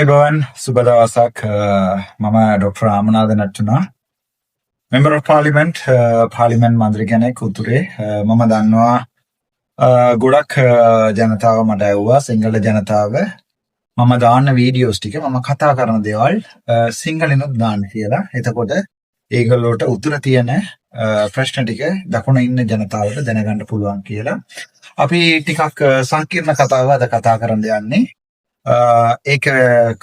අයිබෝවන් සුබ දවසක්. මම ඩොක්ටර් රාමනාഥන් අට්ටුනා, මෙම්බර් ඔෆ් පාර්ලිමේන්ට් පාර්ලිමේන්ට් මන්ත්‍රී කෙනෙක් උතුරේ. මම දන්නවා ගොඩක් ජනතාව මට ඇහුවා, සිංහල ජනතාව මම දාන්න වීඩියෝස් ටික මම කතා කරන දේවල් සිංහලෙනුත් දාන්න කියලා. එතකොට ඒගොල්ලෝට උතුර තියෙන ප්‍රශ්න ටික දකුණ ඉන්න ජනතාවට දැනගන්න පුළුවන් කියලා. අපි ටිකක් සංකීර්ණ කතාව අද කතා කරන්න යන්නේ. ඒක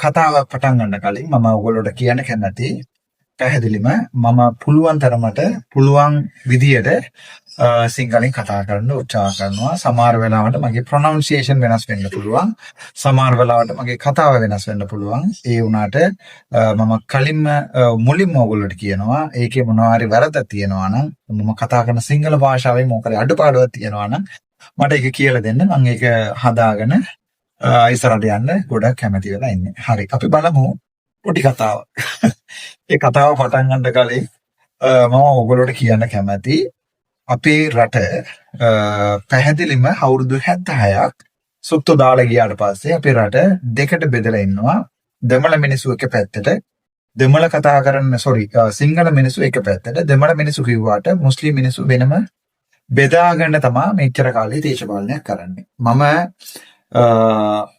කතාව පටන් ගන්න කලින් මම ඔයගොල්ලෝට කියන්න කැමති පැහැදිලිම මම පුළුවන් තරමට පුළුවන් විදියට සිංහලෙන් කතා කරන්න උත්සාහ කරනවා. සමහර වෙලාවට මගේ ප්‍රොනවුන්සියේෂන් වෙනස් වෙන්න පුළුවන්. සමහර වෙලාවට මගේ කතාව වෙනස් වෙන්න පුළුවන්. ඒ වුණාට මම කලින්ම මුලින්ම ඔයගොල්ලෝට කියනවා ඒකේ මොනවා හරි වැරද්දක් තියෙනවා නම් මම කතා කරන සිංහල භාෂාවේ මොකද අඩුපාඩුවක් තියෙනවා නම් මට ඒක කියලා දෙන්න. මම ඒක හදාගෙන ඉස්සරහට යන්න ගොඩක් කැමති වෙලා ඉන්නේ. හරි, අපි බලමු පොඩි කතාවක්. ඒ කතාව පටන් ගන්න කලින් මම ඔයගොල්ලෝට කියන්න කැමති අපේ රට පැහැදිලිම අවුරුදු 76ක් සුත්තු දාලා ගියාට පස්සේ අපේ රට දෙකට බෙදලා ඉන්නවා. දෙමළ මිනිස්සු එක පැත්තට, දෙමළ කතා කරන සිංහල මිනිස්සු එක පැත්තට, දෙමළ මිනිස්සු කිව්වට මුස්ලිම් මිනිස්සු වෙනම බෙදාගෙන තමයි මෙච්චර කාලේ දේශපාලනයක් කරන්නේ. මම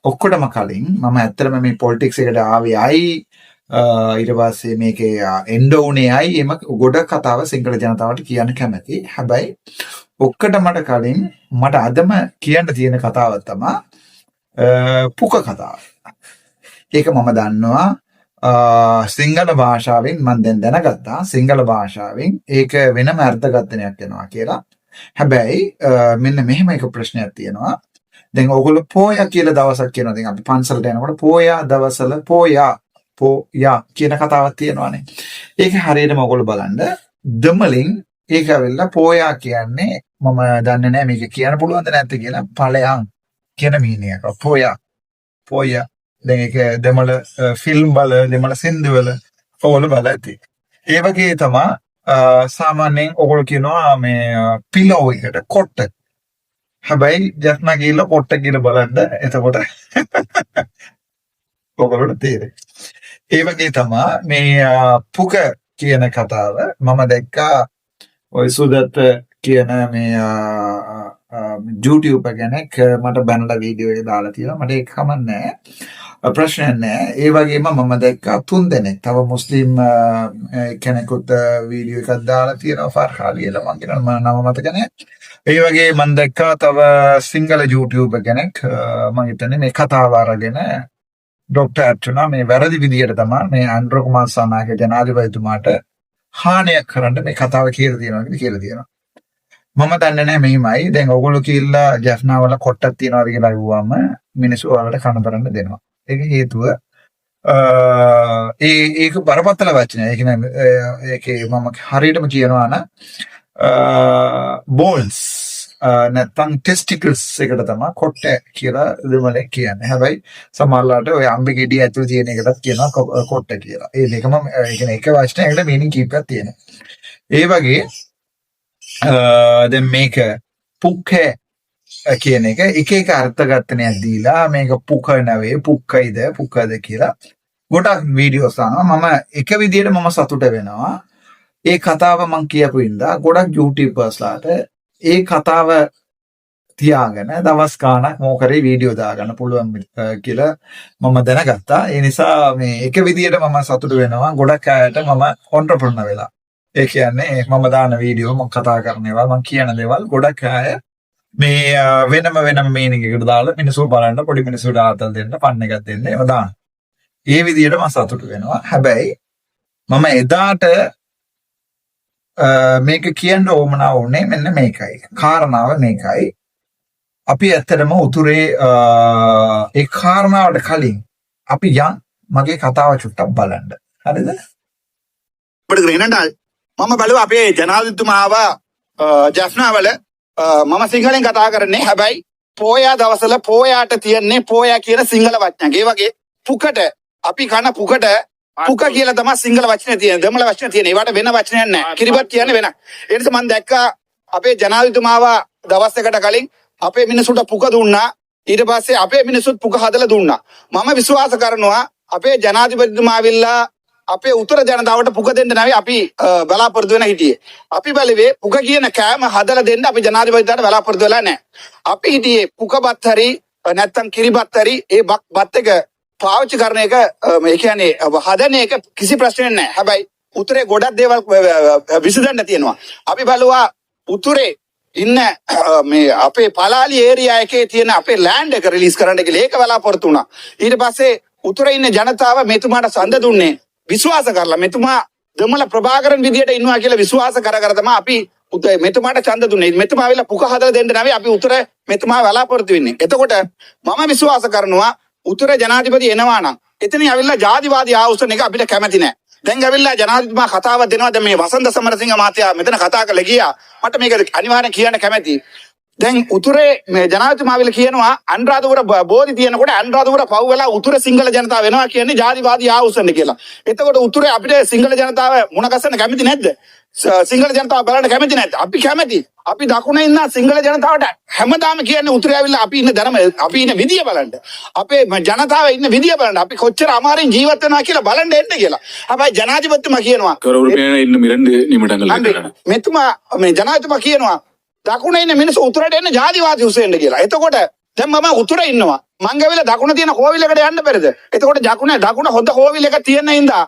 ඔක්කොටම කලින් මම ඇත්තටම මේ පොලිටික්ස් එකට ආවේ අයි ඊට පස්සේ මේකේ එන්ඩ උනේ අයි එම ගොඩක් කතාව සිංහල ජනතාවට කියන්න කැමති. හැබැයි ඔක්කොටමට කලින් මට අදම කියන්න තියෙන කතාව තමයි පුක කතාව. ඒක මම දන්නවා සිංහල භාෂාවෙන් මම දැන් දැනගත්තා සිංහල භාෂාවෙන් ඒක වෙනම අර්ථකථනයක් වෙනවා කියලා. හැබැයි මෙන්න මෙහෙම එක ප්‍රශ්නයක් තියෙනවා. දැන් ඔයගොල්ලෝ පෝයා කියලා දවසක් කියනවා. දැන් අපි පන්සලට යනකොට පෝයා දවසල පෝයා කියන කතාවක් තියෙනවානේ. ඒක හරියටම ඔයගොල්ලෝ බලන්න දෙමළෙන් ඒක ඇවිල්ලා පෝයා කියන්නේ මම දන්නේ නැහැ මේක කියන්න පුළුවන්ද නැද්ද කියලා. ඵලයන් කියන මීනින් එක පෝයා. දැන් ඒක දෙමළ ෆිල්ම් වල දෙමළ සින්දු වල ඔයගොල්ලෝ බලලා ඇති. ඒ වගේ තමයි සාමාන්‍යයෙන් ඔයගොල්ලෝ කියනවා මේ පිලෝ එකට කොට්ට. හැබැයි ජස්නා කියලා පොට්ට කියලා බලන්න. එතකොට ඔයගොල්ලෝට තේරෙයි. ඒ වගේ තමයි මේ පුක කියන කතාව. මම දැක්කා ඔය සුදත් කියන මේ YouTube කෙනෙක් මට බැනලා වීඩියෝ එක දාලා තියෙනවා. මට ඒක කමන්නේ ප්‍රශ්නයක් නෑ. ඒ වගේම මම දැක්කා 3 දෙනෙක් තව මුස්ලිම් කෙනෙකුත් වීඩියෝ එකක් දාලා තියෙනවා. ෆර්හා කියලා මම කියන නම මතක නෑ. ඒ වගේ මම දැක්කා තව සිංහල YouTube කෙනෙක් මම හිතන්නේ මේ කතාව අරගෙන ඩොක්ටර් අර්චනා මේ වැරදි විදියට තමයි මේ අන්ඩ්‍රෝ කුමාර සනාගේ ජනාධිපතිතුමාට හානියක් කරන්න මේ කතාව කියලා තියෙනවා. මම දන්නේ නැහැ මෙහිමයි. දැන් ඔයගොල්ලෝ කියලා ජෆ්නා වල කොට්ටක් තියනවාද කියලා අහුවාම මිනිස්සු ඔයාලට කන බලන්න දෙනවා. ඒක හේතුව ඒක බරපතල වචනය. ඒකේ මම හරියටම කියනවා නම් බෝල්ස් නැත්නම් ටෙස්ටිකල්ස් එකට තමයි කොට්ට කියලා දෙමළෙන් කියන්නේ. හැබැයි සමහරලාට ඔය අම්බේ ගෙඩිය ඇතුළේ තියෙන එකටත් කියනවා කොට්ට කියලා. ඒ දෙකම කියන්නේ එක වචනයකට මීනින් කීපයක් තියෙනවා. ඒ වගේ දැන් මේක පුක්කේ කියන එක එක අර්ථකථනයක් දීලා මේක පුක නෙවෙයි පුක්කයිද පුක්කද කියලා ගොඩක් වීඩියෝස් දානවා. මම එක විදියට මම සතුට වෙනවා. ඒ කතාව මම කියපු ඉඳලා ගොඩක් YouTubersලාට ඒ කතාව තියාගෙන දවස් ගාණක් මොකරේ වීඩියෝ දාගන්න පුළුවන් කියලා මම දැනගත්තා. ඒ නිසා මේ එක විදියට මම සතුට වෙනවා. ගොඩක් අයට මම ඔන්ටර්ප්‍රනර් වෙලා. ඒ කියන්නේ මම දාන වීඩියෝ මම කතා කරන ඒවා මම කියන දේවල් ගොඩක් අය මේ වෙනම මීනින් එකකට දාලා මිනිස්සු බලන්න පොඩි මිනිස්සුන්ට ආතල් දෙන්න පන්න එකක් දෙන්න ඒවා දාන්න. ඒ විදියට මම සතුට වෙනවා. හැබැයි මම එදාට මේක කියන්න ඕමනා වුණේ මෙන්න මේකයි. කාරණාව මේකයි. අපි ඇත්තටම උතුරේ ඒ කාරණාවට කලින් අපි මගේ කතාව චුට්ටක් බලන්න. හරිද? මම බලුවා අපේ ජනාධිපතිතුමාව ජෆ්නා වල මම සිංහලෙන් කතා කරන්නේ. හැබැයි පෝයා දවසල පෝයාට තියන්නේ පෝයා කියන සිංහල වචනයක්. ඒ වගේ පුකට අපි කන පුකට පුක කියලා තමයි සිංහල වචනේ තියෙන. දෙමළ වචන තියෙන. ඒවට වෙන වචනයක් නැහැ. කිරිබත් කියන්නේ වෙන. ඒ නිසා මම දැක්කා අපේ ජනාධිපතිතුමාව දවස් දෙකකට කලින් අපේ මිනිසුන්ට පුක දුන්නා. ඊට පස්සේ අපේ මිනිස්සුත් පුක හදලා දුන්නා. මම විශ්වාස කරනවා අපේ ජනාධිපතිතුමා ඇවිල්ලා අපේ උතුර ජනතාවට පුක දෙන්න නැවි අපි බලාපොරොත්තු වෙන හිටියේ. අපි බැලුවේ පුක කියන කෑම හදලා දෙන්න අපි ජනාධිපතිතුමාට බලාපොරොත්තු වෙලා නැහැ. අපි හිටියේ පුකපත් හරි නැත්තම් කිරිපත් හරි ඒ බත් එක පාවිච්චි කරන එක ඒ කියන්නේ හදන එක කිසි ප්‍රශ්නයක් නැහැ. හැබැයි උතුරේ ගොඩක් දේවල් විසඳන්න තියෙනවා. අපි බලුවා උතුරේ ඉන්න මේ අපේ පලාලි ඒරියා එකේ තියෙන අපේ ලෑන්ඩ් එක රිලීස් කරන්න කියලා ඒක බලාපොරොත්තු වුණා. ඊට පස්සේ උතුරේ ඉන්න ජනතාව මෙතුමාට සඳ දුන්නේ විශ්වාස කරලා මෙතුමා දෙමළ ප්‍රභාකරන් විදියට ඉන්නවා කියලා විශ්වාස කර තමයි අපි මෙතුමාට ඡන්ද දුන්නේ. මෙතුමා ඇවිල්ලා පුක හදලා දෙන්න නැවේ අපි උතුර මෙතුමා බලාපොරොත්තු වෙන්නේ. එතකොට මම විශ්වාස කරනවා උතුර ජනාධිපති එනවා නම් එතනින් ඇවිල්ලා ජාතිවාදී ආවුස්සන එක අපිට කැමති නැහැ. දැන් ඇවිල්ලා ජනාධිපතිතුමා කතාවක් දෙනවා. දැන් මේ වසන්ත සමරසිංහ මහත්තයා මෙතන කතා කරලා ගියා. මට මේක අනිවාර්යෙන් කියන්න කැමතියි. දැන් උතුරේ මේ ජනාධිපතිතුමා විල කියනවා අනුරාධපුර බෝධි තියෙනකොට අනුරාධපුර පව් වෙලා උතුර සිංහල ජනතාව වෙනවා කියන්නේ ජාතිවාදී ආවුස්සන්න කියලා. එතකොට උතුරේ අපිට සිංහල ජනතාව මුණ ගැසෙන්න කැමති නැද්ද? සිංහල ජනතාව බලන්න කැමති නැද්ද? අපි කැමති. අපි දකුණේ ඉන්න සිංහල ජනතාවට හැමදාම කියන්නේ උතුරේ ඇවිල්ලා අපි ඉන්න ධර්ම අපි ඉන්න විදිය බලන්න. අපේ ජනතාව ඉන්න විදිය බලන්න. අපි කොච්චර අමාරුවෙන් ජීවත් වෙනවා කියලා බලන්න එන්න කියලා. හැබැයි ජනාධිපතිතුමා කියනවා இன்னும் 2 நிமிடங்கள் මෙතුමා මේ ජනාධිපතිතුමා කියනවා දකුණේ ඉන්න මිනිස්සු උතුරට එන්න ජාතිවාදී උසෙන්න කියලා. එතකොට දැන් මම උතුරේ ඉන්නවා. මං ගවිලා දකුණ තියෙන කෝවිලකට යන්න බැරිද? එතකොට දකුණ හොඳ කෝවිල එක තියෙන ඉඳා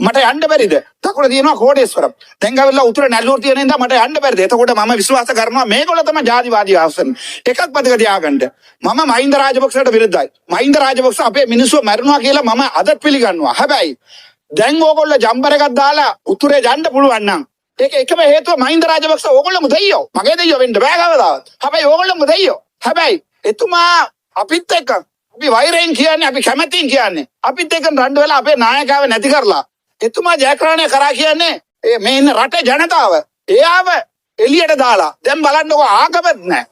මට යන්න බැරිද? දකුණ තියෙනවා කෝඩේශ්වරම්. දැන් ගවිලා උතුර නැල්ලූර තියෙන ඉඳා මට යන්න බැරිද? එතකොට මම විශ්වාස කරනවා මේගොල්ලෝ තමයි ජාතිවාදී ආවසන්. එකක් පැත්තක තියාගන්න. මම මහින්ද රාජපක්ෂට විරුද්ධයි. මහින්ද රාජපක්ෂ අපේ මිනිස්සු මැරුණා කියලා මම අදත් පිළිගන්නවා. හැබැයි දැන් ඕගොල්ලෝ ජම්බර එකක් දාලා උතුරේ යන්න පුළුවන් නම් ඒක එකම හේතුව මහින්ද රාජපක්ෂ ඕගොල්ලෝම දෙයියෝ. මගේ දෙයියෝ වෙන්න බෑ කවදාවත්. හැබැයි ඕගොල්ලෝම දෙයියෝ. හැබැයි එතුමා අපිත් එක්ක අපි වෛරයෙන් කියන්නේ අපි කැමැතින් කියන්නේ අපිත් එක්ක රණ්ඩු වෙලා අපේ නායකයව නැති කරලා එතුමා ජයග්‍රහණය කරා කියන්නේ මේ ඉන්න රටේ ජනතාව එයාව එළියට දාලා දැන් බලන්නකො ආගමත් නැහැ.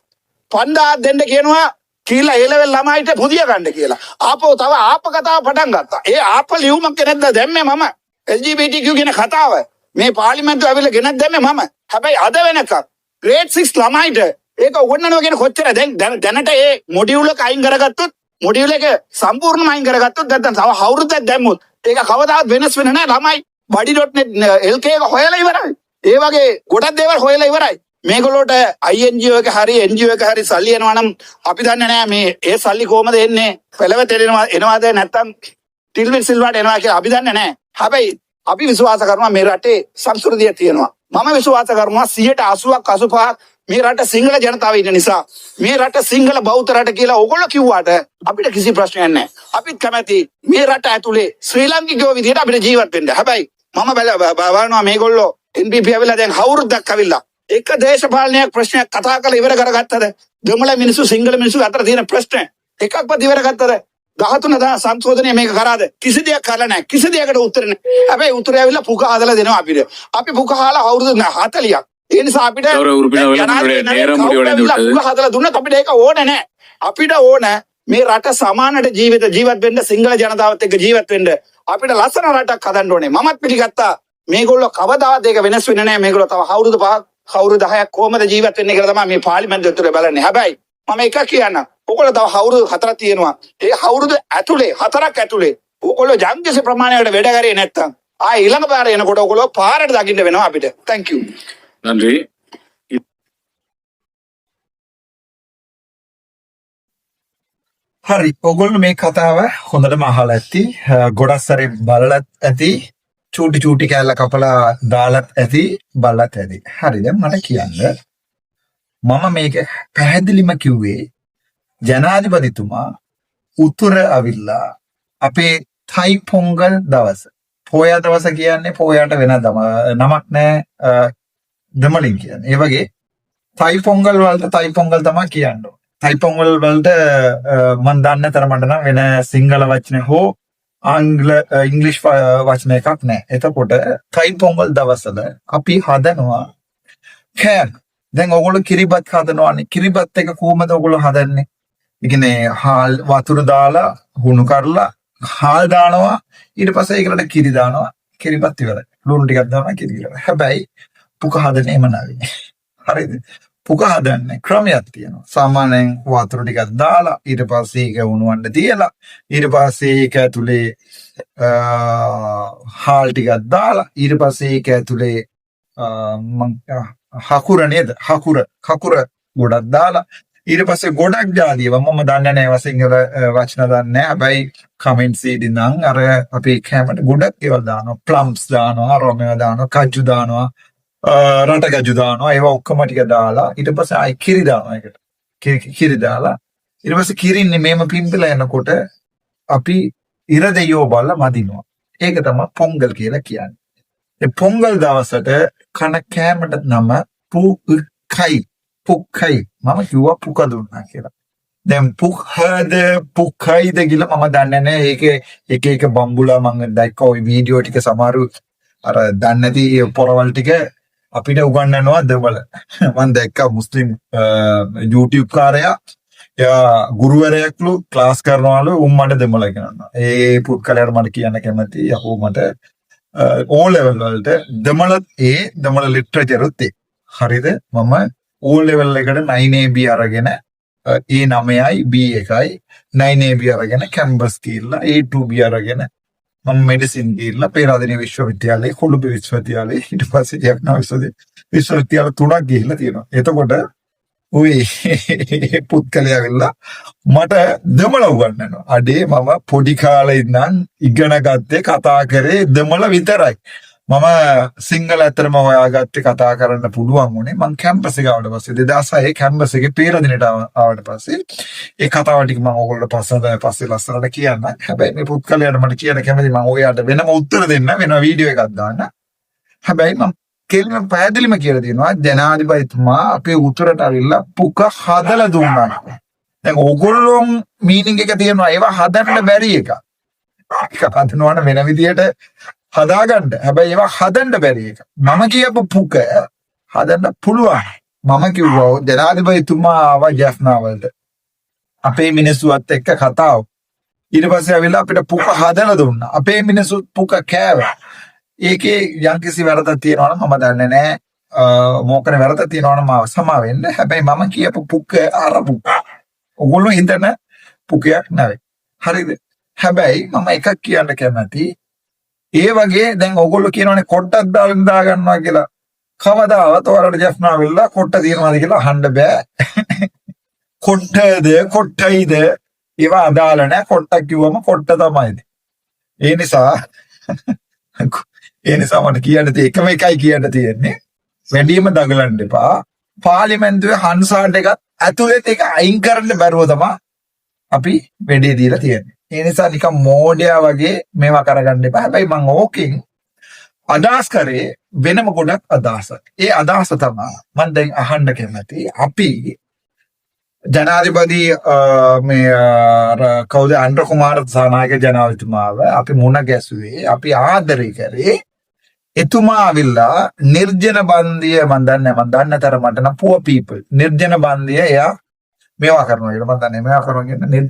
5000 දෙන්න කියනවා කියලා ඒ ලෙවල් ළමයිට පුදිය ගන්න කියලා. ආපහු තව ආප කතාව පටන් ගත්තා. ඒ ආප ලියුමක් ගෙනත් දැම්මේ මම. LGBTQ කියන කතාව මේ පාර්ලිමේන්තුව ඇවිල්ලා ගෙනත් දැම්මේ මම. හැබැයි අද වෙනකම් grade 6 ළමයිට ඒක උගන්වනවා කියන කොච්චර දැනට ඒ මොඩියුල් එක අයින් කරගත්තොත් මොඩියුල් එක සම්පූර්ණයෙන්ම අයින් කරගත්තොත් නැත්නම් තව අවුරුද්දක් දැම්මොත් ඒක කවදාවත් වෙනස් වෙන්නේ නැහැ ළමයි. body.net LK එක හොයලා ඉවරයි. ඒ වගේ ගොඩක් දේවල් හොයලා ඉවරයි. මේගොල්ලෝට INGO එක හරි NGO එක හරි සල්ලි එනවා නම් අපි දන්නේ නැහැ මේ ඒ සල්ලි කොහමද එන්නේ? පෙළවෙත එනවාද නැත්නම් ටිල්විල් සිල්වාට එනවා කියලා අපි දන්නේ නැහැ. හැබැයි අපි විශ්වාස කරනවා මේ රටේ සංස්කෘතිය තියෙනවා. මම විශ්වාස කරනවා 80%ක් 85% මේ රට සිංහල ජනතාව ඉන්න නිසා මේ රට සිංහල බෞද්ධ රට කියලා ඕගොල්ලෝ කිව්වාට අපිට කිසි ප්‍රශ්නයක් නැහැ. අපිත් කැමති මේ රට ඇතුලේ ශ්‍රී ලාංකිකයෝ විදිහට අපිට ජීවත් වෙන්න. හැබැයි මම බලනවා මේගොල්ලෝ NPP ඇවිල්ලා දැන් අවුරුද්දක් ඇවිල්ලා එක දේශපාලනයක් ප්‍රශ්නයක් කතා කරලා ඉවර කරගත්තද? දෙමළ මිනිස්සු සිංහල මිනිස්සු අතර තියෙන ප්‍රශ්න එකක්වත් ඉවර ගත්තද? 13 සංශෝධනය මේක කරාද? කිසි දෙයක් කරලා නැහැ. කිසි දෙයකට උත්තර නැහැ. හැබැයි උත්තරය ඇවිල්ලා පුක හදලා දෙනවා අපිට. අපි පුක හාලා අවුරුදු 40ක්. ඒ නිසා අපිට පුක හදලා දුන්නත් අපිට ඒක ඕනේ නැහැ. අපිට ඕන මේ රට සමානට ජීවත් වෙන්න සිංහල ජනතාවත් එක්ක ජීවත් වෙන්න අපිට ලස්සන රටක් හදන්න ඕනේ. මමත් පිළිගත්තා මේගොල්ලෝ කවදාවත් ඒක වෙනස් වෙන්නේ නැහැ. මේගොල්ලෝ තව අවුරුදු 5ක් අවුරුදු 10ක් කොහමද ජීවත් වෙන්නේ කියලා තමයි මේ පාර්ලිමේන්තුව ඇතුලේ බලන්නේ. හැබැයි මම එකක් කියන්නම්. ඔයගොල්ලෝ තව අවුරුදු 4ක් තියෙනවා. ඒ අවුරුදු ඇතුලේ 4ක් ඇතුලේ ඔයගොල්ලෝ යම්කිසි ප්‍රමාණයකට වැඩ කරේ නැත්තම් ආ ඊළඟ පාර එනකොට ඔයගොල්ලෝ පාරට දකින්න වෙනවා අපිට. Thank you. நன்றி. හරි. ඔයගොල්ලෝ මේ කතාව හොඳටම අහලා ඇති. ගොඩක් සැරේ බලලත් ඇති. චූටි කෑල්ල කපලා දාලත් ඇති. බලලත් ඇති. හරි. දැන් මට කියන්න මම මේක පැහැදිලිම කිව්වේ ජනාධිපතිතුමා උතුර අවිල්ලා අපේ තයි පොංගල් දවස පොයා දවස කියන්නේ පොයාට වෙන නමක් නෑ දෙමළින් කියන්නේ. ඒ වගේ තයි පොංගල් වලට තයි පොංගල් තමයි කියන්නේ. තයි පොංගල් වලට මම දන්න තරමට නම් වෙන සිංහල වචන හෝ ඉංග්‍රීසි වචන එකක් නෑ. එතකොට තයි පොංගල් දවසල අපි හදනවා කෑම. දැන් ඔයගොල්ලෝ කිරිබත් හදනවානේ. කිරිබත් එක කොහමද ඔයගොල්ලෝ හදන්නේ? ඒ කියන්නේ හාල් වතුර දාලා හුණු කරලා හාල් දානවා. ඊට පස්සේ ඒකට කිරි දානවා. කිරිබත් ඉවරයි. ලුණු ටිකක් දානවා කිරි ඉවරයි. හැබැයි පුක හදන්නේ එම නෙවෙයි. හරිද? පුක හදන්නේ ක්‍රමයක් තියෙනවා. සාමාන්‍යයෙන් වතුර ටිකක් දාලා ඊට පස්සේ ඒක උණුවන්න තියලා ඊට පස්සේ ඒක ඇතුලේ හාල් ටිකක් දාලා ඊට පස්සේ ඒක ඇතුලේ හකුර නේද? හකුර ගොඩක් දාලා ඊට පස්සේ ගොඩක් ජාතියව මම දන්නේ නැහැ සිංහල වචන දන්නේ නැහැ. හැබැයි කමෙන්ට්ස් එකේ නම් අර අපේ කැමරට ගොඩක් ඒවා දානවා. ප්ලම්ස් දානවා, රොමේව දානවා, කජු දානවා, රට කජු දානවා. ඒවා ඔක්කොම ටික දාලා ඊට පස්සේ ආයි කිරි දානවා ඒකට. කිරි දාලා ඊට පස්සේ කිරින්නේ මේම පිම්පලා යනකොට අපි ඉර දෙයෝ බලලා මදිනවා. ඒක තමයි පොංගල් කියලා කියන්නේ. ඒ පොංගල් දවසට කන කෑමට නම පුක්කයි. මම කිව්වා පුක දුන්නා කියලා. දැන් පුක්කයිද කියලා මම දන්නේ නැහැ. ඒකේ එක බම්බුලා මම දැක්ක ওই වීඩියෝ ටික සමහරු අර දන්නේ නැති පොරවල් ටික අපිට උගන්වනවා දෙවල. මම දැක්කා මුස්ලිම් YouTube කාරයා එයා ගුරුවරයෙක්ලු ක්ලාස් කරනවලු මට දෙමළ කියනවා. ඒ පුත්කලයට මට කියන්න කැමති යකෝ මට O level වලට දෙමළ ලිටරචරුත් හරිද? මම O level එකට 9AB අරගෙන A9යි B1යි 9AB අරගෙන කැම්පස් ගිහිල්ලා A2B අරගෙන මම මෙඩිසින් ගිහිල්ලා පේරාදෙණිය විශ්වවිද්‍යාලයේ කොළඹ විශ්වවිද්‍යාලයේ ඊට පස්සේ යක්නා විශ්වවිද්‍යාල 3ක් ගිහිල්ලා තියෙනවා. එතකොට ඔය පුත්කලයා වෙලා මට දෙමළ උගන්වනවා. අඩේ මම පොඩි කාලේ ඉඳන් ඉගෙන ගත්තේ කතා කරේ දෙමළ විතරයි. මම සිංහල ඇත්තටම හොයාගත්තේ කතා කරන්න පුළුවන් වුණේ මම කැම්පස් එක ආවට පස්සේ 2006 කැම්පස් එකේ පේරාදෙණියට ආවට පස්සේ ඒ කතාව ටික මම ඕගොල්ලෝ පස්සේ ලස්සනට කියන්න. හැබැයි මේ පුත්කලයාට මට කියන්න කැමති මම ඔයාට වෙනම උත්තර දෙන්න වෙන වීඩියෝ එකක් දාන්න. හැබැයි මම කෙලිම පැහැදිලිම කියලා දෙනවා ජනාධිපතිතුමා අපේ උතුරට අවිල්ලා පුක හදලා දුන්නා. දැන් ඕගොල්ලෝ මීනින්ග් එක තියෙනවා ඒවා හදන්න බැරි එක. ඒක හදනවන වෙන විදියට හදාගන්න. හැබැයි ඒවා හදන්න බැරි එක. මම කියපු පුක හදන්න පුළුවන්. මම කිව්වා ජනාධිපතිතුමා ආවා ජැෆ්නා වලට. අපේ මිනිස්සුත් එක්ක කතාව. ඊට පස්සේ ආවිලා අපිට පුක හදලා දුන්නා. අපේ මිනිස්සු පුක කෑවා. ඒකේ යම්කිසි වැරද්දක් තියෙනවා නම් මම දන්නේ නැහැ. මොකද වැරද්දක් තියෙනවා නම් මාව සමා වෙන්න. හැබැයි මම කියපු පුක අර පුක. ඔයගොල්ලෝ හිතන පුකයක් නෙවෙයි. හරිද? හැබැයි මම එකක් කියන්න කැමතියි. ඒ වගේ දැන් ඔයගොල්ලෝ කියනවානේ කොට්ටක් දා ගන්නවා කියලා. කවදාවත් ඔයාලට ජැෆ්නා වෙලා කොට්ට තියනවාද කියලා අහන්න බෑ. කොට්ටයිද ඒවා අදාළ නැහැ. කොට්ටක් කිව්වම කොට්ට තමයි. ඒ නිසා මට කියන්න තියෙන්නේ එකම එකයි කියන්න තියෙන්නේ. වැඩිම දඟලන්න එපා. පාර්ලිමේන්තුවේ හන්සාට එකත් ඇතුළත එක අයින් කරන්න බැරුව තමයි අපි වැඩේ දීලා තියෙන්නේ. ඒ නිසා නිකන් මෝඩයා වගේ මේවා කරගන්න එපා. හැබැයි මම ඕකෙන් අදහස් කරේ වෙනම ගොඩක් අදහසක්. ඒ අදහස තමයි මම දැන් අහන්න කැමති. අපි ජනාධිපති කවුද අන්ඩ්‍ර කුමාර සානායක ජනාධිපතිතුමාව අපි මුණ ගැසුවේ අපි ආදරය කරේ. එතුමා ආවිල්ලා නිර්ජන බන්දිය මම දන්න තරමට නම් පුව පීපල් නිර්ජන බන්දිය එයා මේවා කරනවා කියලා මම දන්නේ. මේවා කරනවා කියන්නේ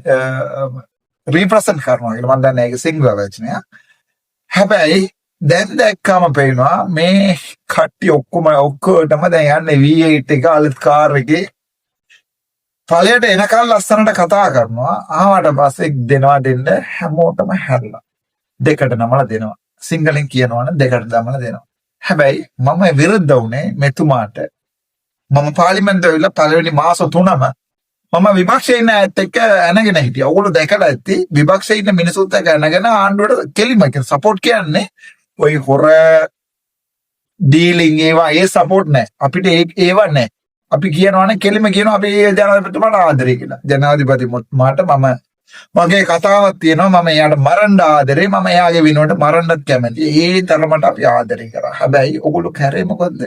රීප්‍රසන්ට් කරනවා කියලා මම දන්නේ. ඒක සිංහල වචනය. හැබැයි දැන් දැක්කම පේනවා මේ කට්ටිය ඔක්කොටම දැන් යන්නේ V8 එක අලුත් කාර් එකේ ඵලයට එනකල් ලස්සනට කතා කරනවා. ආවට පස්සේ දෙන්න හැමෝටම හැරලා දෙකට නමලා දෙනවා. සිංහලෙන් කියනවනම් දෙකට දමලා දෙනවා. හැබැයි මම විරුද්ධ වුණේ මෙතුමාට. මම පාර්ලිමේන්තුවේ ඉන්න පළවෙනි මාස 3ම මම විපක්ෂයේ ඉන්න ඇත්ත එක්ක ඇනගෙන හිටියා. ඕගොල්ලෝ දැකලා ඇති විපක්ෂයේ ඉන්න මිනිසුත් එක්ක ඇනගෙන ආණ්ඩුවට කෙලිම සපෝට් කියන්නේ ඔය හොර ඩීලින් ඒවා ඒ සපෝට් නැහැ. අපිට ඒවා නැහැ. අපි කියනවනේ කෙලිම කියනවා අපි ජනාධිපතිතුමාට ආදරේ කියලා. ජනාධිපතිතුමාට මගේ කතාවක් තියෙනවා. මම එයාට මරන්න ආදරේ. මම එයාගේ විනුවට මරන්නත් කැමතියි. ඒ තරමට අපි ආදරේ කරා. හැබැයි ඔයගොල්ලෝ කරේ මොකද්ද?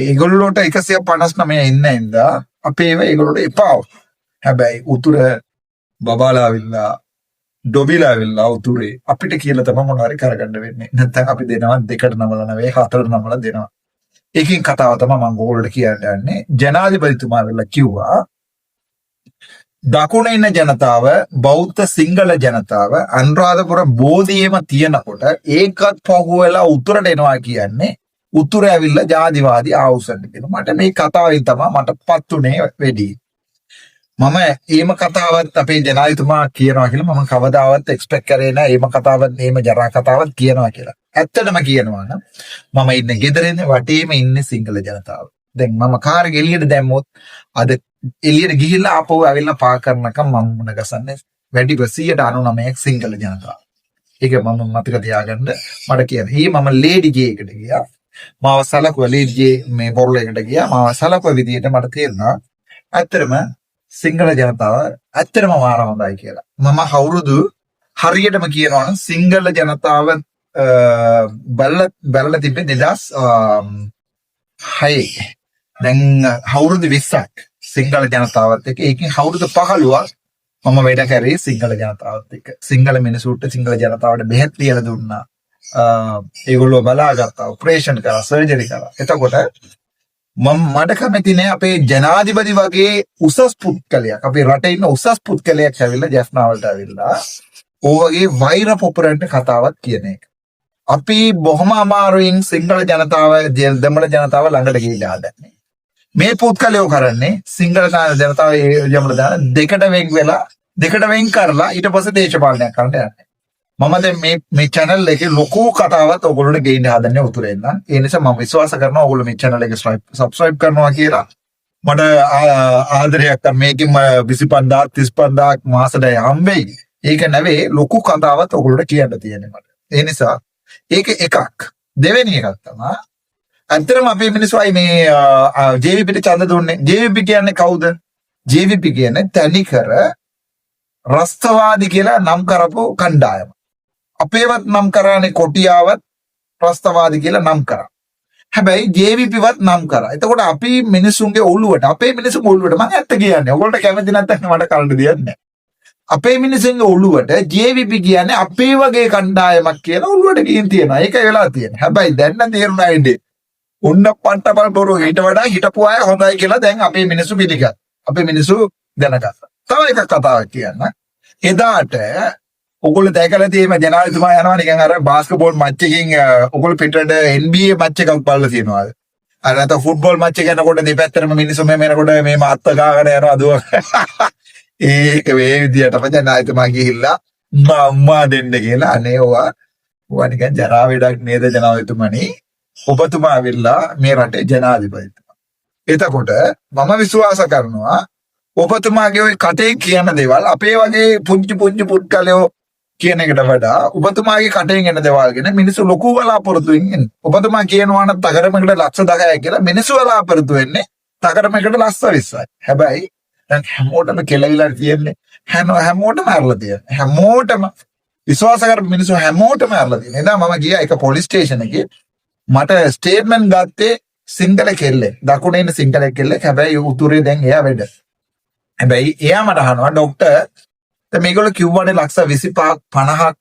ඒගොල්ලෝට 159 ඉන්න ඉඳා අපේ ඒගොල්ලෝට එපා. හැබැයි උතුර බබාලාවිල්ලා ඩොබිලාවිල්ලා උතුරේ අපිට කියලා තමයි මොනවාරි කරගන්න වෙන්නේ. නැත්නම් අපි දෙනවා දෙකට නමලා නෙවෙයි හතරට නමලා දෙනවා. ඒකෙන් කතාව තමයි මම ඕගොල්ලෝට කියන්න යන්නේ. ජනාධිපතිතුමා වෙලා කිව්වා දකුණේ ඉන්න ජනතාව බෞද්ධ සිංහල ජනතාව අනුරාධපුර බෝධියේම තියනකොට ඒකත් පහුවෙලා උතුරට එනවා කියන්නේ උතුරේ ඇවිල්ලා ජාතිවාදී ආවුසන්න කියලා. මට මේ කතාවෙන් තමයි මටපත් උනේ වෙඩි. මම ඒම කතාවත් අපේ ජනාධිපතිතුමා කියනවා කියලා මම කවදාවත් එක්ස්පෙක්ට් කරේ නෑ ඒම කතාවත් මේම ජරා කතාවත් කියනවා කියලා. ඇත්තටම කියනවා නම් මම ඉන්නේ ගෙදරින් වටේම ඉන්නේ සිංහල ජනතාව. දැන් මම කාර් එක එළියට දැම්මොත් අද එළියට ගිහිල්ලා ආපහු ඇවිල්ලා පාක් කරනකම් මම මුණ ගසන්නේ වැඩි 199ක් සිංහල ජනතාව. ඒක මම මතක තියාගන්න මට කියන. මම ලේඩි ජේ එකට ගියා. මාව සලකුව ලේඩි ජේ මේ බොරළ එකට ගියා. මාව සලකුව විදියට මට තේරුණා ඇත්තටම සිංහල ජනතාව ඇත්තටම මාර හොඳයි කියලා. මම අවුරුදු හරියටම කියනවා නම් සිංහල ජනතාව බලලා තිබ්බේ 2006. දැන් අවුරුදු 20ක් සිංහල ජනතාවත් එක්ක ඒකෙන් අවුරුදු 15ක් මම වැඩ කරේ සිංහල ජනතාවත් එක්ක. සිංහල මිනිසුන්ට සිංහල ජනතාවට බෙහෙත් ලියලා දුන්නා. ඒගොල්ලෝ බලාගත්තා, ඔපරේෂන් කරා, සර්ජරි කරා. එතකොට මට කැමති නෑ අපේ ජනාධිපති වගේ උසස් පුද්ගලයෙක් අපේ රටේ ඉන්න උසස් පුද්ගලයෙක් ඇවිල්ලා ජැෆ්නාවලට ඇවිල්ලා ඕවගේ වෛර පොපරන්ට කතාවක් කියන එක. අපි බොහොම අමාරුවෙන් සිංහල ජනතාව දෙමළ ජනතාව ළඟට ගිහිල්ලා හදන්නේ. මේ පුද්ගලයෝ කරන්නේ සිංහල ජනතාව යමල දාන දෙකට වෙන් කරලා ඊට පස්සේ දේශපාලනයක් කරන්න යන්නේ. මම දැන් මේ channel එකේ ලොකු කතාවක් ඔයගොල්ලෝට ගේන්න හදන්නේ උතුරෙන් නම්. ඒ නිසා මම විශ්වාස කරනවා ඔයගොල්ලෝ මේ channel එක subscribe කරනවා කියලා. මට ආදරයක් කරන මේකෙන් 25000 35000 මාසෙට හම්බෙයි. ඒක නෙවෙයි ලොකු කතාවක් ඔයගොල්ලෝට කියන්න තියෙන්නේ මට. ඒ නිසා ඒක එකක්. දෙවෙනි එකක් තමයි අන්තරම අපේ මිනිස්සුයි මේ JVP ට ඡන්ද දුන්නේ. JVP කියන්නේ කවුද? JVP කියන්නේ තනිකර රස්තවාදී කියලා නම් කරපු කණ්ඩායම. අපේවත් නම් කරානේ කොටියාවත් රස්තවාදී කියලා නම් කරා. හැබැයි JVP වත් නම් කරා. එතකොට අපි මිනිසුන්ගේ ඔළුවට අපේ මිනිසුන්ගේ ඔළුවට මම ඇත්ත කියන්නේ. ඔයගොල්ලෝ කැමති නැත්නම් මට කරන්න දෙයක් නැහැ. අපේ මිනිසුන්ගේ ඔළුවට JVP කියන්නේ අපේ වගේ කණ්ඩායමක් කියලා ඔළුවට ගින් තියෙනවා. ඒකයි වෙලා තියෙන්නේ. හැබැයි දැන් නම් තේරුණා ඉන්නේ. උන්න පන්ටපල් බොරු ඊට වඩා හිටපු අය හොඳයි කියලා දැන් අපේ මිනිස්සු පිළිගත්. අපේ මිනිස්සු දැනගත්තා. තව එකක් කතාවක් කියන්න. එදාට ඔයගොල්ලෝ දැකලා තියෙන ජනාධිපතිතුමා යනවා නිකන් අර බාස්කට්බෝල් මැච් එකකින් ඔයගොල්ලෝ පිටරට NBA මැච් එකක් බලලා තියෙනවා. අර නැත්නම් ෆුට්බෝල් මැච් එක යනකොට දෙපැත්තටම මිනිස්සු මෙහෙම එනකොට මේ මාත්ත ගාගෙන යනවා දුව. ඒක මේ විදියටම ජනාධිපතිතුමා ගිහිල්ලා මම්මා දෙන්න කියලා අනේ ඔවා නිකන් ජරා වැඩක් නේද ජනාධිපතිතුමනි. ඔබතුමා ඇවිල්ලා මේ රටේ ජනාධිපතිතුමා. එතකොට මම විශ්වාස කරනවා ඔබතුමාගේ ওই කටේ කියන දේවල් අපේ වගේ පුංචි පුද්ගලයෝ කියන එකට වඩා ඔබතුමාගේ කටෙන් එන දේවල් ගැන මිනිස්සු ලොකු බලාපොරොත්තුෙන් ඉන්නේ. ඔබතුමා කියනවා නම් තකරමකට ලක්ෂ 10යි කියලා මිනිස්සු බලාපොරොත්තු වෙන්නේ තකරමකට ලක්ෂ 20යි. හැබැයි දැන් හැමෝටම කෙලවිලා තියෙන්නේ. හැමෝටම අරලා තියෙන්නේ. හැමෝටම විශ්වාස කරපු මිනිස්සු හැමෝටම අරලා තියෙන්නේ. එදා මම ගියා එක පොලිස් ස්ටේෂන් එකේ මට ස්ටේට්මන්ට් ගත්තේ සිංහල කෙල්ලෙක්. දකුණේ ඉන්න සිංහල කෙල්ලෙක්. හැබැයි උතුරේ දැන් එයා වැඩ. හැබැයි එයා මට අහනවා ડોක්ටර් දැන් මේගොල්ලෝ කිව්වනේ ලක්ෂ 25ක් 50ක්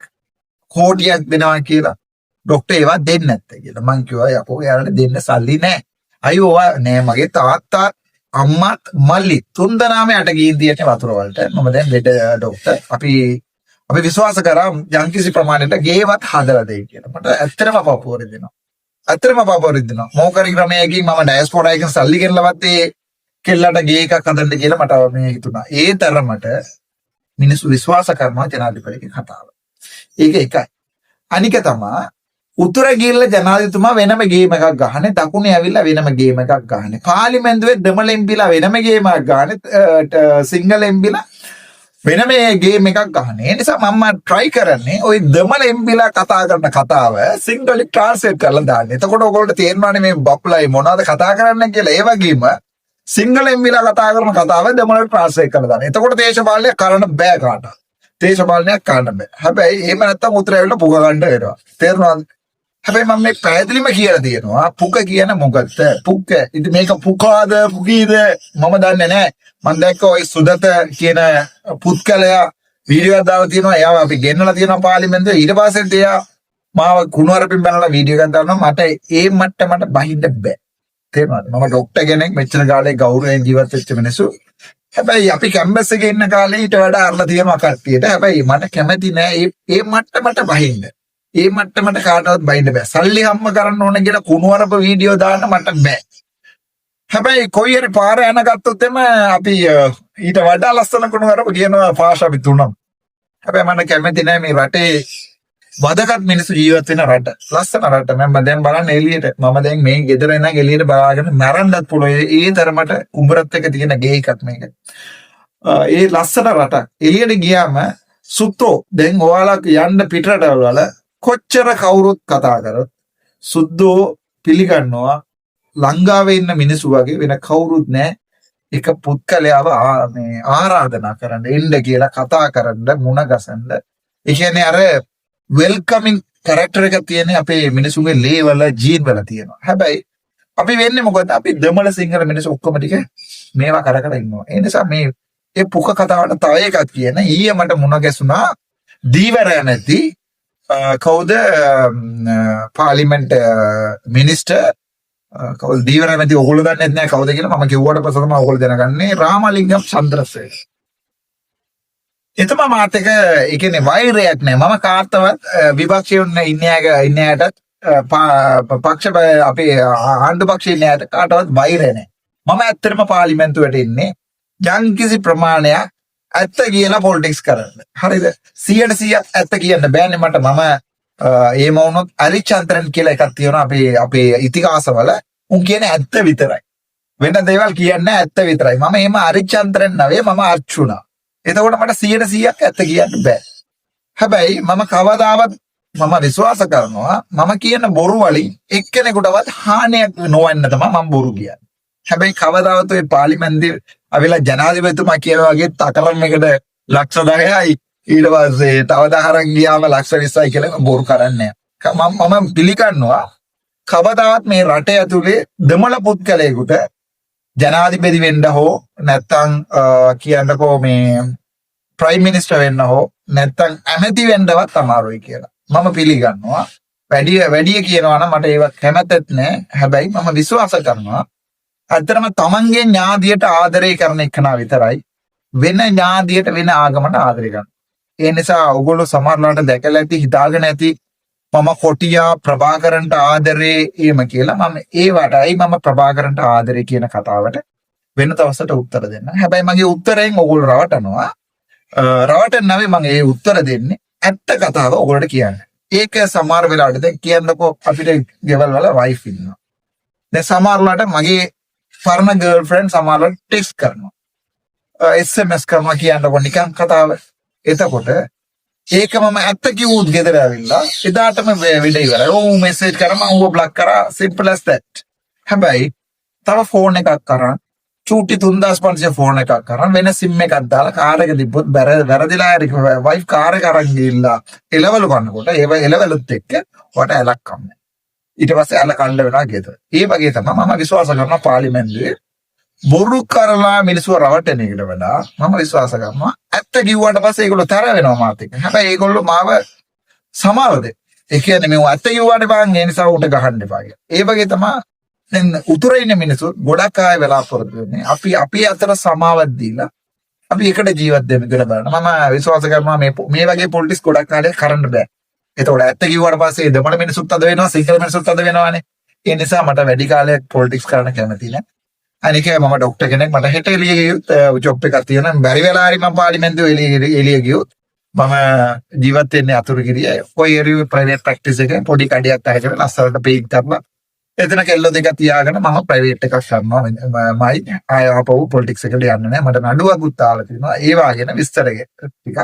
කෝටියක් දෙනවා කියලා. ડોක්ටර් ඒවා දෙන්නේ නැත්තේ කියලා. මං කිව්වා යකෝ එයාලට දෙන්න සල්ලි නැහැ. අයියෝ නෑ මගේ තාත්තා අම්මත් මල්ලි තුන් දෙනාම යට ගිහින් තියෙන්නේ වතුර වලට. මම දැන් වෙඩ ડોක්ටර් අපි විශ්වාස කරා යම්කිසි ප්‍රමාණයකට ගේවත් හදලා දෙයි කියලා. මට ඇත්තටම පපුවරි දෙනවා. මොකරි ක්‍රමයකින් මම ඩයස්පෝරා එකෙන් සල්ලි ගෙනලවත් ඒ කෙල්ලට ගේ එකක් හදන්න කියලා මට මේ හිතුණා. ඒ තරමට මිනිස්සු විශ්වාස කරනවා ජනාධිපතිගේ කතාව. ඒක එකයි. අනික තමයි උතුර ගිහිල්ලා ජනාධිපතිතුමා වෙනම ගේම් එකක් ගහන්නේ, දකුණේ ඇවිල්ලා වෙනම ගේම් එකක් ගහන්නේ. පාර්ලිමේන්තුවේ දෙමළ එම්පිලා වෙනම ගේම් එකක් ගහන්නේ, සිංහල එම්පිලා වෙනම ගේම් එකක් ගහන්නේ. ඒ නිසා මම try කරන්නේ ওই දෙමළ එම්පිලා කතා කරන කතාව සිංහලට ට්‍රාන්ස්ලේට් කරලා දාන්න. එතකොට ඔයගොල්ලෝ තේරෙනවානේ මේ බප්ලයි මොනවද කතා කරන්නේ කියලා. ඒ වගේම සිංහල එම්පිලා කතා කරන කතාව දෙමළට ට්‍රාන්ස්ලේට් කරලා දාන්න. එතකොට දේශපාලනයක් කරන්න බෑ කාටවත්. දේශපාලනයක් කරන්න බෑ. හැබැයි එහෙම නැත්තම් උත්තර ඇවිල්ලා පුක ගන්න වෙනවා. තේරුණාද? හැබැයි මම මේ පැහැදිලිම කියලා තියෙනවා පුක කියන මොකක්ද? පුක. ඉතින් මේක පුකාද පුකීද මම දන්නේ නැහැ. මම දැක්ක ওই සුදත කියන පුත්කලයා වීඩියෝ එකක් දාලා තියෙනවා. එයාව අපි ගෙන්නලා තියෙනවා පාර්ලිමේන්තුවේ. ඊට පස්සේ එයා මාව කුණුවරපින් බැලලා වීඩියෝ එකක් දානවා. මට ඒ මට්ටමට බහින්න බෑ. තේරුණාද? මම ડોක්ටර් කෙනෙක් මෙච්චර කාලේ ගෞරවයෙන් ජීවත් වෙච්ච මිනිස්සු. හැබැයි අපි කැම්පස් එකේ ඉන්න කාලේ ඊට වඩා අරලා තියෙනවා කට්ටියට. හැබැයි මට කැමති නෑ ඒ මට්ටමට බහින්න. ඒ මට්ටමට කාටවත් බයින්න බෑ. සල්ලි හම්බ කරන්න ඕන කියලා කුණුවරප වීඩියෝ දාන්න මට බෑ. හැබැයි කොයි හරි පාර යන ගත්තොත් එම අපි ඊට වඩා ලස්සන කුණුවරප කියනවා පාෂා අපි තුනම. හැබැයි මම කැමති නෑ මේ රටේ වදගත් මිනිස්සු ජීවත් වෙන රට. ලස්සන රට. මම දැන් බලන්න එළියට. මම දැන් මේ ගෙදර ඉඳන් එළියට බලාගෙන මැරන්නත් පුළුවන්. ඒ තරමට උඹරත් එක තියෙන ගේ එකක් මේක. ඒ ලස්සන රටක්. එළියට ගියාම සුත්තෝ දැන් ඔයාලා යන්න පිටරටවල වල කොච්චර කවුරුත් කතා කරත් සුද්දෝ පිළිගන්නවා ලංකාවේ ඉන්න මිනිස්සු වගේ වෙන කවුරුත් නැහැ. එක පුත්කලයාව මේ ආරාධනා කරන්න එන්න කියලා කතා කරන්න මුණ ගසන්න. ඒ කියන්නේ අර වෙල්කමින් කැරක්ටර් එක තියෙන අපේ මිනිසුන්ගේ ලේ වල ජීන් වල තියෙනවා. හැබැයි අපි වෙන්නේ මොකද? අපි දෙමළ සිංහල මිනිස්සු ඔක්කොම ටික මේවා කර කර ඉන්නවා. ඒ නිසා මේ ඒ පුක කතාවට තව එකක් කියන ඊයේ මට මුණ ගැසුණා දීවරය නැති කවුද පාර්ලිමේන්ත මිනිස්ටර් කවුද දීවරය නැති ඔයගොල්ලෝ දන්නේ නැහැ කවුද කියලා මම කිව්වට පස්සේ තමයි ඔයගොල්ලෝ දැනගන්නේ රාමලිංගම් චන්ද්‍රසේන. එතම මාත් එක ඒ කියන්නේ වෛරයක් නෑ මම කාර්තවත් විපක්ෂයෙන් ඉන්නයටත් පක්ෂ අපේ ආණ්ඩු පක්ෂයේ ඉන්නයට කාටවත් වෛරය නෑ. මම ඇත්තටම පාර්ලිමේන්තුවට ඉන්නේ යම්කිසි ප්‍රමාණයක් ඇත්ත කියලා පොලිටික්ස් කරන්න. හරිද? 100% ඇත්ත කියන්න බෑනේ මට. මම එහෙම වුණොත් අරිචන්ද්‍රන් කියලා එකක් තියෙනවා අපේ ඉතිහාසවල. උන් කියන්නේ ඇත්ත විතරයි. වෙන දේවල් කියන්නේ ඇත්ත විතරයි. මම එහෙම අරිචන්ද්‍රන් නෙවෙයි මම අර්චුනා. එතකොට මට 100%ක් ඇත්ත කියන්න බෑ. හැබැයි මම කවදාවත් මම විශ්වාස කරනවා මම කියන බොරු වලින් එක්කෙනෙකුටවත් හානියක් නොවන්න තමයි මම බොරු කියන්නේ. හැබැයි කවදාවත් ඔය පාර්ලිමේන්තුවේ අවිලා ජනාධිපතිතුමා කියලා වගේ තකරම් එකට ලක්ෂ 10යි ඊට පස්සේ තව 10ක් ගියාම ලක්ෂ 20යි කියලා බොරු කරන්නේ නැහැ. මම පිළිගන්නවා කවදාවත් මේ රටේ ඇතුලේ දෙමළ පුද්ගලයෙකුට ජනාධිපති වෙන්න හෝ නැත්තම් කියන්නකෝ මේ ප්‍රයිම් මිනිස්ටර් වෙන්න හෝ නැත්තම් ඇමති වෙන්නවත් අමාරුයි කියලා. මම පිළිගන්නවා. වැඩි කියනවා නම් මට ඒවත් කැමැත්තත් නැහැ. හැබැයි මම විශ්වාස කරනවා අතරම තමන්ගේ ඥාදියට ආදරය කරන එකනා විතරයි වෙන ඥාදියට වෙන ආගමකට ආදරය කරන. ඒ නිසා ඔයගොල්ලෝ සමහරලාට දැකලා ඇති හිතාගෙන ඇති මම කොටියා ප්‍රභාකරන්ට ආදරේ එහෙම කියලා. මම ඒවටයි මම ප්‍රභාකරන්ට ආදරේ කියන කතාවට වෙන දවසට උත්තර දෙන්න. හැබැයි මගේ උත්තරයෙන් ඔයගොල්ලෝ රවටනවා. රවටන්න නෙවෙයි මම ඒ උත්තර දෙන්නේ ඇත්ත කතාව ඔයගොල්ලන්ට කියන්න. ඒක සමහර වෙලාවට දැන් කියන්නකෝ අපිට ගෙවල් වල වයිෆ් ඉන්නවා. දැන් සමහරලාට මගේ පරණ ගර්ල්ෆ්‍රෙන්ඩ් සමහරලාට ටෙක්ස්ට් කරනවා. SMS කරනවා කියන්නකෝ නිකන් කතාව. එතකොට ඒක මම ඇත්ත කිව්වොත් ගෙදර ඇවිල්ලා එදාටම වැඩ ඉවරයි. ඕ මෙසේජ් කරා මම ඌව બ્લોක් කරා simple as that. හැබැයි තව ෆෝන් එකක් කරන් චූටි 3500 ෆෝන් එකක් කරන් වෙන SIM එකක් දාලා කාර් එක තිබ්බොත් වැරදිලා හරි වයිෆ් කාර් එක අරන් ගිහිල්ලා එලවලු කරනකොට ඒව එලවලුත් එක්ක වට ඇලක් කන්නේ. ඊට පස්සේ ඇල කණ්ඩ වෙනවා ගෙදර. ඒ වගේ තමයි මම විශ්වාස කරනවා පාර්ලිමේන්තුවේ බොරු කරලා මිනිස්සු රවටන එකට වඩා මම විශ්වාස කරනවා ඇත්ත කිව්වට පස්සේ ඒගොල්ලෝ තර වෙනවා මාත් එක්ක. හැබැයි ඒගොල්ලෝ මාව සමාවද. ඒ කියන්නේ මේ ඇත්ත කිව්වට බං ඒ නිසා උට ගහන්න එපා කියලා. ඒ වගේ තමයි දැන් උතුරේ ඉන්න මිනිස්සු ගොඩක් අය බලාපොරොත්තු වෙන්නේ. අපි අතර සමාවක් දීලා අපි එකට ජීවත් වෙන්න කියලා බලන්න. මම විශ්වාස කරනවා මේ වගේ පොලිටික්ස් ගොඩක් කාලයක් කරන්න බෑ. ඒතකොට ඇත්ත කිව්වට පස්සේ දෙමළ මිනිස්සුත් අද වෙනවා සිංහල මිනිස්සුත් අද වෙනවානේ. ඒ නිසා මට වැඩි කාලයක් පොලිටික්ස් කරන්න කැමති නෑ. අනික මම ડોක්ටර් කෙනෙක් මට හෙට එළිය ගියොත් ජොබ් එකක් තියෙනවා. බැරි වෙලා හරි මම පාර්ලිමේන්තුවේ එළිය ගියොත් මම ජීවත් වෙන්නේ අතුරුගිරිය. කොයි හරි ප්‍රයිවට් ප්‍රැක්ටිස් එකේ පොඩි කඩියක් අහගෙන ලස්සනට පේක් කරලා එතන කෙල්ල දෙක තියාගෙන මම ප්‍රයිවට් එකක් කරනවා. මයි ආපහු පොලිටික්ස් එකට යන්නේ නැහැ. මට නඩුවකුත් තාලා තියෙනවා. ඒ වගේන විස්තර ටිකක්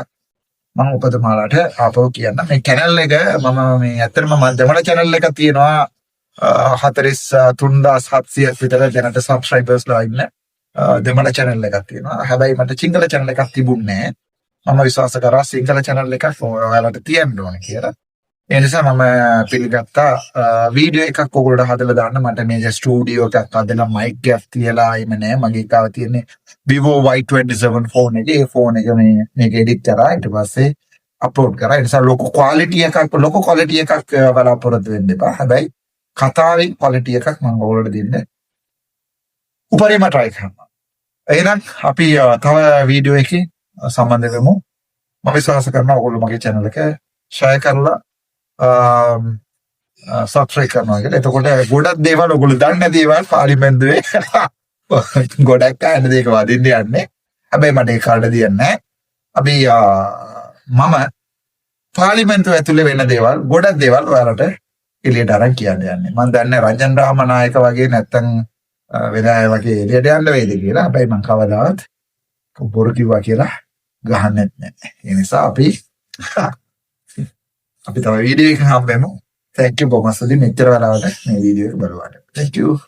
මම උපදමාලාට ආපහු කියන්න. මේ channel එක මම මේ ඇත්තටම මම දෙමළ channel එකක් තියෙනවා 43700 විතර දැනට subscribersලා ඉන්න දෙමළ channel එකක් තියෙනවා. හැබැයි මට සිංහල channel එකක් තිබුණේ නැහැ. මම විශ්වාස කරා සිංහල channel එකක් ඔයාලට තියෙන්න ඕනේ කියලා. ඒ නිසා මම පිළිගත්තා වීඩියෝ එකක් ඔයගොල්ලෝ හදලා දාන්න. මට මේ ස්ටුඩියෝ එකක් හදලා මයික් එකක් තියලා එම නෑ. මගේ ගාව තියෙන්නේ Vivo Y27 ෆෝන් එකේ. ඒ ෆෝන් එක මේක එඩිට් කරා ඊට පස්සේ අප්ලෝඩ් කරා. ඒ නිසා ලොකු ක්වොලිටි එකක් බලාපොරොත්තු වෙන්න එපා. හැබැයි කතාවෙන් ක්වොලිටි එකක් මම ඔයගොල්ලන්ට දෙන්න උපරිම try කරනවා. එහෙනම් අපි තව වීඩියෝ එකකින් සම්බන්ධ වෙමු. මම විශ්වාස කරනවා ඔයගොල්ලෝ මගේ channel එක share කරලා සබ්ස්ක්‍රයිබ් කරනවා කියලා. එතකොට ගොඩක් දේවල් ඔයගොල්ලෝ දන්නේ නැති දේවල් පාර්ලිමේන්තුවේ ගොඩක් අය දෙයක වදින්න යන්නේ. හැබැයි මට ඒක කාට දෙන්නේ නැහැ. අපි මම පාර්ලිමේන්තුව ඇතුලේ වෙන දේවල් ගොඩක් දේවල් ඔයාලට එළියට අරන් කියන්න යන්නේ. මම දන්නේ රංජන් රාමනායක වගේ නැත්තම් වෙන අය වගේ එළියට යන්න වේද කියලා. හැබැයි මම කවදාවත් බොරු කිව්වා කියලා ගහන්නේ නැහැ. ඒ නිසා අපි තව වීඩියෝ එකක් හම්බෙමු. Thank you බොහොම ස්තුතියි මෙච්චර වෙලාවට මේ වීඩියෝ එක බලුවාට. Thank you.